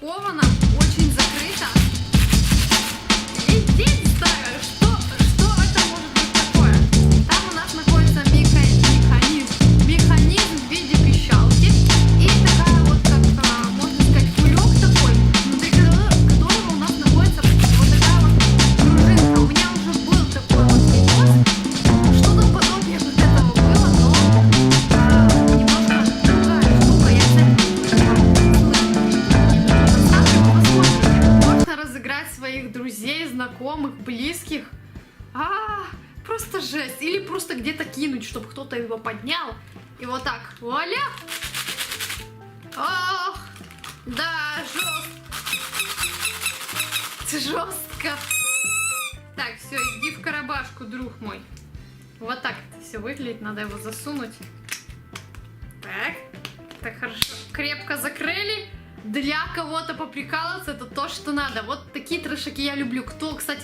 упаковано, очень закрыто. И здесь ставят, что это может быть такое? Там у нас находится механизм в виде пищалки и такая вот, как можно сказать, кулек такой, внутри которого у нас находится вот такая вот пружинка. У меня уже был такой вот видос, что-то подобие вот этого было, но немножко другая штука. Я, кстати, можно разыграть своих друзей, знакомых, близких. Просто жесть. Или просто где-то кинуть, чтобы кто-то его поднял. И вот так. Вуаля! Ох! Да, жестко. Так, все, иди в коробашку, друг мой. Вот так это все выглядит. Надо его засунуть. Так. Так, хорошо. Крепко закрыли. Для кого-то поприкалываться, это то, что надо. Вот такие трешаки я люблю. Кто, кстати,